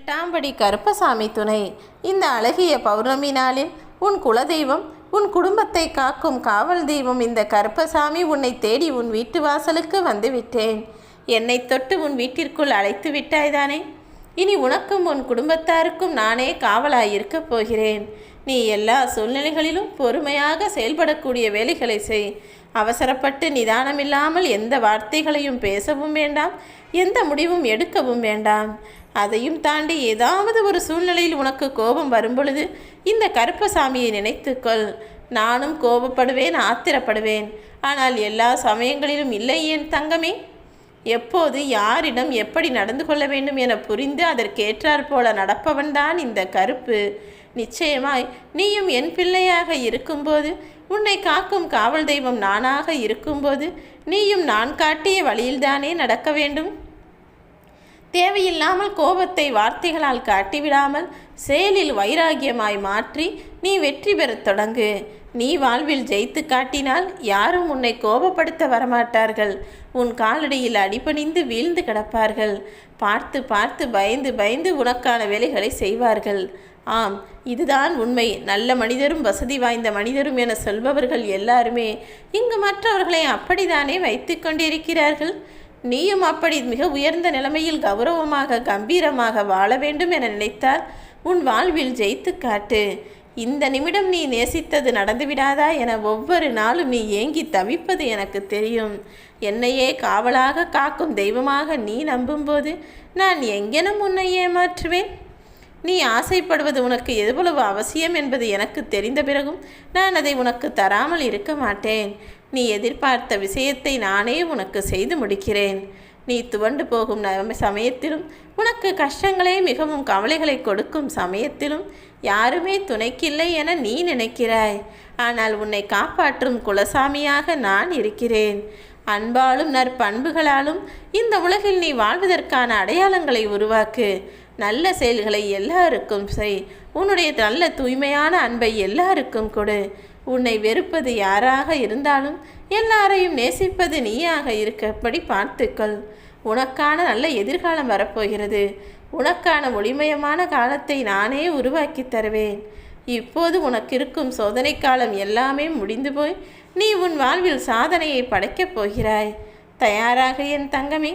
8ஆம் கருப்பசாமி துணை. இந்த அழகிய பௌர்ணமி நாளில் உன் குலதெய்வம், உன் குடும்பத்தை காக்கும் காவல் தெய்வம் இந்த கருப்பசாமி உன்னை தேடி உன் வீட்டு வாசலுக்கு வந்து விட்டேன். என்னை தொட்டு உன் வீட்டிற்குள் அழைத்து விட்டாய்தானே. இனி உனக்கும் உன் குடும்பத்தாருக்கும் நானே காவலாய் இருக்கப் போகிறேன். நீ எல்லா சூழ்நிலைகளிலும் பொறுமையாக செயல்படக்கூடிய வேலைகளை செய். அவசரப்பட்டு நிதானமில்லாமல் எந்த வார்த்தைகளையும் பேசவும் வேண்டாம், எந்த முடிவும் எடுக்கவும் வேண்டாம். அதையும் தாண்டி ஏதாவது ஒரு சூழ்நிலையில் உனக்கு கோபம் வரும்பொழுது இந்த கருப்பசாமியை நினைத்துக்கொள். நானும் கோபப்படுவேன், ஆத்திரப்படுவேன். ஆனால் எல்லா சமயங்களிலும் இல்லை என் தங்கமே. எப்போது யாரிடம் எப்படி நடந்து கொள்ள வேண்டும் என புரிந்து அதற்கேற்றாற் போல நடப்பவன்தான் இந்த கருப்பு. நிச்சயமாய் நீயும் என் பிள்ளையாக இருக்கும்போது, உன்னை காக்கும் காவல் தெய்வம் நானாக இருக்கும்போது, நீயும் நான் காட்டிய வழியில்தானே நடக்க வேண்டும். தேவையில்லாமல் கோபத்தை வார்த்தைகளால் காட்டிவிடாமல் செயலில் வைராகியமாய் மாற்றி நீ வெற்றி பெறத் தொடங்கு. நீ வாழ்வில் ஜெயித்து காட்டினால் யாரும் உன்னை கோபப்படுத்த வரமாட்டார்கள். உன் காலடியில் அடிபணிந்து வீழ்ந்து கிடப்பார்கள். பார்த்து பார்த்து பயந்து பயந்து உனக்கான வேலைகளை செய்வார்கள். ஆம், இதுதான் உண்மை. நல்ல மனிதரும் வசதி வாய்ந்த மனிதரும் என சொல்பவர்கள் எல்லாருமே இங்கு மற்றவர்களை அப்படித்தானே வைத்து கொண்டிருக்கிறார்கள். நீயும் அப்படி மிக உயர்ந்த நிலைமையில் கௌரவமாக கம்பீரமாக வாழ வேண்டும் என நினைத்தால் உன் வாழ்வில் ஜெயித்து காட்டு. இந்த நிமிடம் நீ நேசித்தது நடந்துவிடாதா என ஒவ்வொரு நாளும் நீ ஏங்கி தவிப்பது எனக்கு தெரியும். என்னையே காவலாக காக்கும் தெய்வமாக நீ நம்பும்போது நான் எங்கெனும் உன்னை ஏமாற்றுவேன். நீ ஆசைப்படுவது உனக்கு எவ்வளவு அவசியம் என்பது எனக்கு தெரிந்த பிறகும் நான் அதை உனக்கு தராமல் இருக்க மாட்டேன். நீ எதிர்பார்த்த விஷயத்தை நானே உனக்கு செய்து முடிக்கிறேன். நீ துவண்டு போகும் சமயத்திலும், உனக்கு கஷ்டங்களை மிகவும் கவலைகளை கொடுக்கும் சமயத்திலும் யாருமே துணைக்கில்லை என நீ நினைக்கிறாய். ஆனால் உன்னை காப்பாற்றும் குலசாமியாக நான் இருக்கிறேன். அன்பாலும் நற்பண்புகளாலும் இந்த உலகில் நீ வாழ்வதற்கான அடையாளங்களை உருவாக்கு. நல்ல செயல்களை எல்லாருக்கும் செய். உன்னுடைய நல்ல தூய்மையான அன்பை எல்லாருக்கும் கொடு. உன்னை வெறுப்பது யாராக இருந்தாலும் எல்லாரையும் நேசிப்பது நீயாக இருக்கப்படி பார்த்துக்கள். உனக்கான நல்ல எதிர்காலம் வரப்போகிறது. உனக்கான ஒளிமயமான காலத்தை நானே உருவாக்கி தருவேன். இப்போது உனக்கு இருக்கும் சோதனை காலம் எல்லாமே முடிந்து போய் நீ உன் வாழ்வில் சாதனையை படைக்கப் போகிறாய். தயாராக என் தங்கமே.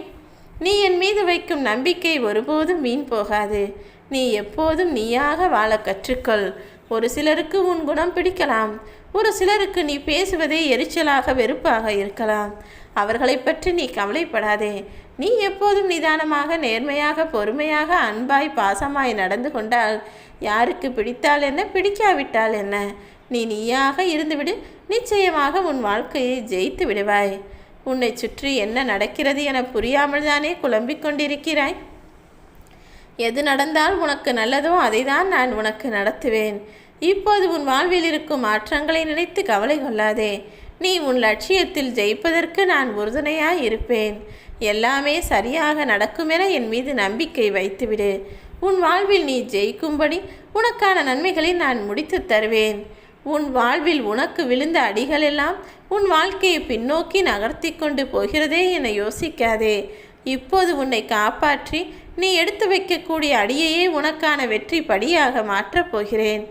நீ என் மீது வைக்கும் நம்பிக்கை ஒருபோதும் வீண் போகாது. நீ எப்போதும் நீயாக வாழ கற்றுக்கொள். ஒரு சிலருக்கு உன் குணம் பிடிக்கலாம். ஒரு சிலருக்கு நீ பேசுவதே எரிச்சலாக வெறுப்பாக இருக்கலாம். அவர்களை பற்றி நீ கவலைப்படாதே. நீ எப்போதும் நிதானமாக, நேர்மையாக, பொறுமையாக, அன்பாய், பாசமாய் நடந்து கொண்டால் யாருக்கு பிடித்தால் என்ன, பிடிக்காவிட்டால் என்ன, நீ நீயாக இருந்துவிடு. நிச்சயமாக உன் வாழ்க்கையை ஜெயித்து விடுவாய். உன்னை சுற்றி என்ன நடக்கிறது என புரியாமல் தானே குழம்பிக் கொண்டிருக்கிறாய். எது நடந்தால் உனக்கு நல்லதோ அதை தான் நான் உனக்கு நடத்துவேன். இப்போது உன் வாழ்வில் இருக்கும் மாற்றங்களை நினைத்து கவலை கொள்ளாதே. நீ உன் லட்சியத்தில் ஜெயிப்பதற்கு நான் உறுதுணையாய் இருப்பேன். எல்லாமே சரியாக நடக்குமென என் மீது நம்பிக்கை வைத்துவிடு. உன் வாழ்வில் நீ ஜெயிக்கும்படி உனக்கான நன்மைகளை நான் முடித்து தருவேன். உன் வாழ்வில் உனக்கு விழுந்த அடிகளெல்லாம் உன் வாழ்க்கையை பின்னோக்கி நகர்த்தி கொண்டு போகிறதே என யோசிக்காதே. இப்போது உன்னை காப்பாற்றி நீ எடுத்து வைக்கக்கூடிய அடியையே உனக்கான வெற்றி படியாக மாற்றப் போகிறேன்.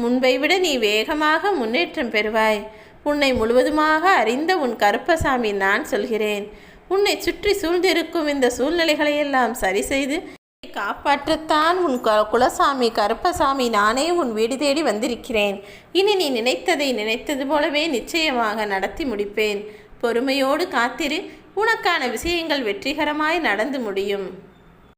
முன்பை விட நீ வேகமாக முன்னேற்றம் பெறுவாய். உன்னை முழுவதுமாக அறிந்த உன் கருப்பசாமி நான் சொல்கிறேன். உன்னை சுற்றி சூழ்ந்திருக்கும் இந்த சூழ்நிலைகளையெல்லாம் சரி செய்து காப்பாற்றத்தான் உன் குலசாமி கருப்பசாமி நானே உன் வீடு தேடி வந்திருக்கிறேன். இனி நீ நினைத்ததை நினைத்தது போலவே நிச்சயமாக நடத்தி முடிப்பேன். பொறுமையோடு காத்திரு. உனக்கான விஷயங்கள் வெற்றிகரமாய் நடந்து முடியும்.